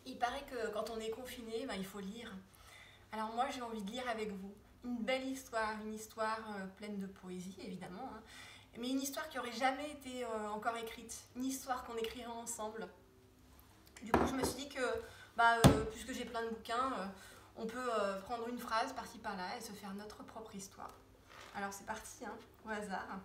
Il paraît que quand on est confiné, ben, il faut lire. Alors moi j'ai envie de lire avec vous une belle histoire, une histoire pleine de poésie évidemment, hein, mais une histoire qui n'aurait jamais été encore écrite, une histoire qu'on écrirait ensemble. Du coup je me suis dit que puisque j'ai plein de bouquins, on peut prendre une phrase par-ci par-là et se faire notre propre histoire. Alors c'est parti, hein, au hasard.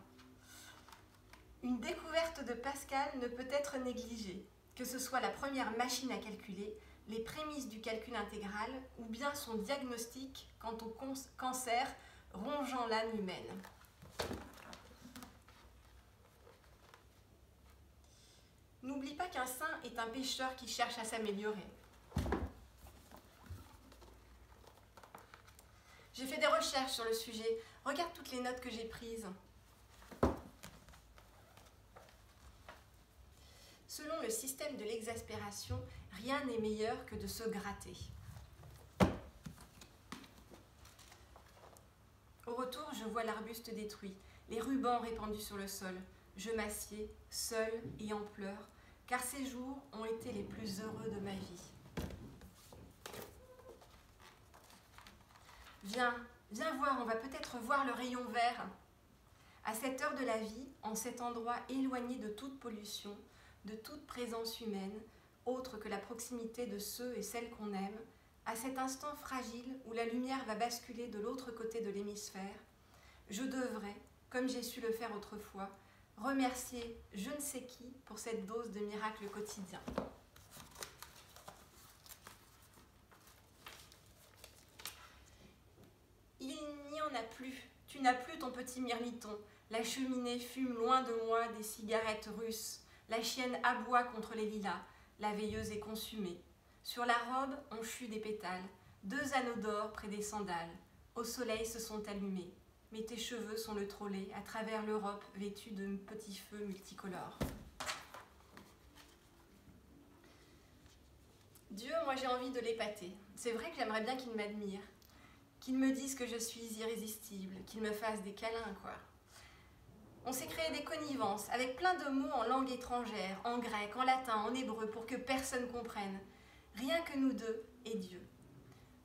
Une découverte de Pascal ne peut être négligée, que ce soit la première machine à calculer, les prémices du calcul intégral ou bien son diagnostic quant au cancer rongeant l'âme humaine. N'oublie pas qu'un saint est un pécheur qui cherche à s'améliorer. J'ai fait des recherches sur le sujet. Regarde toutes les notes que j'ai prises. Selon le système de l'exaspération, rien n'est meilleur que de se gratter. Au retour, je vois l'arbuste détruit, les rubans répandus sur le sol. Je m'assieds, seule et en pleurs, car ces jours ont été les plus heureux de ma vie. Viens, viens voir, on va peut-être voir le rayon vert. À cette heure de la vie, en cet endroit éloigné de toute pollution, de toute présence humaine, autre que la proximité de ceux et celles qu'on aime, à cet instant fragile où la lumière va basculer de l'autre côté de l'hémisphère, je devrais, comme j'ai su le faire autrefois, remercier je ne sais qui pour cette dose de miracle quotidien. Il n'y en a plus, tu n'as plus ton petit mirliton, la cheminée fume loin de moi des cigarettes russes, la chienne aboie contre les lilas, la veilleuse est consumée. Sur la robe, on chut des pétales, 2 anneaux d'or près des sandales. Au soleil se sont allumés, mais tes cheveux sont le trolley à travers l'Europe vêtue de petits feux multicolores. Dieu, moi j'ai envie de l'épater. C'est vrai que j'aimerais bien qu'il m'admire, qu'il me dise que je suis irrésistible, qu'il me fasse des câlins, quoi. On s'est créé des connivences avec plein de mots en langue étrangère, en grec, en latin, en hébreu, pour que personne comprenne. Rien que nous deux et Dieu.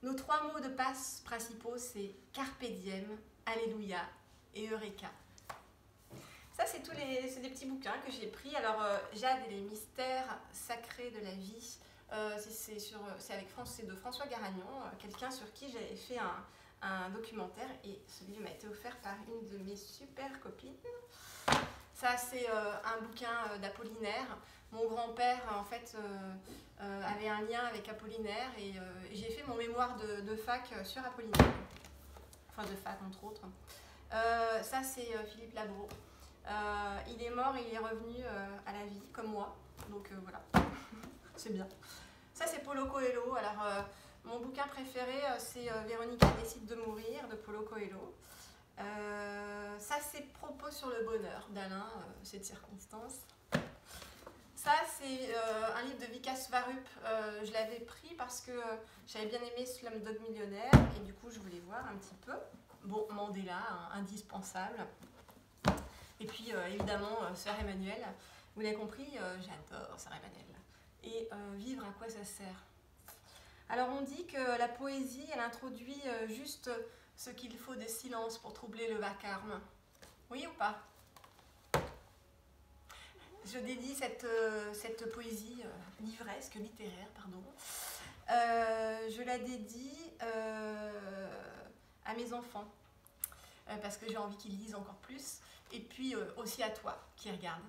Nos 3 mots de passe principaux, c'est Carpe diem, Alléluia et Eureka. Ça, c'est des petits bouquins que j'ai pris. Alors, Jade et les mystères sacrés de la vie, c'est de François Garagnon, quelqu'un sur qui j'avais fait un documentaire, et celui m'a été offert par une de mes super copines. Ça, c'est un bouquin d'Apollinaire. Mon grand-père, en fait, avait un lien avec Apollinaire, et j'ai fait mon mémoire de fac sur Apollinaire. Enfin, de fac, entre autres. Ça, c'est Philippe Labro. Il est mort et il est revenu à la vie, comme moi. Donc, voilà. C'est bien. Ça, c'est Paulo Coelho. Alors, mon bouquin préféré, c'est Véronica décide de mourir, de Paulo Coelho. Ça, c'est Propos sur le bonheur d'Alain, c'est de circonstance. Ça, c'est un livre de Vikas Swarup. Je l'avais pris parce que j'avais bien aimé Slumdog Millionnaire, et du coup, je voulais voir un petit peu. Bon, Mandela, hein, indispensable. Et puis, évidemment, Sœur Emmanuelle. Vous l'avez compris, j'adore Sœur Emmanuelle. Et vivre, à quoi ça sert? Alors, on dit que la poésie, elle introduit juste ce qu'il faut de silence pour troubler le vacarme. Oui ou pas? Je dédie cette poésie livresque, littéraire, pardon. Je la dédie à mes enfants, parce que j'ai envie qu'ils lisent encore plus, et puis aussi à toi qui regarde.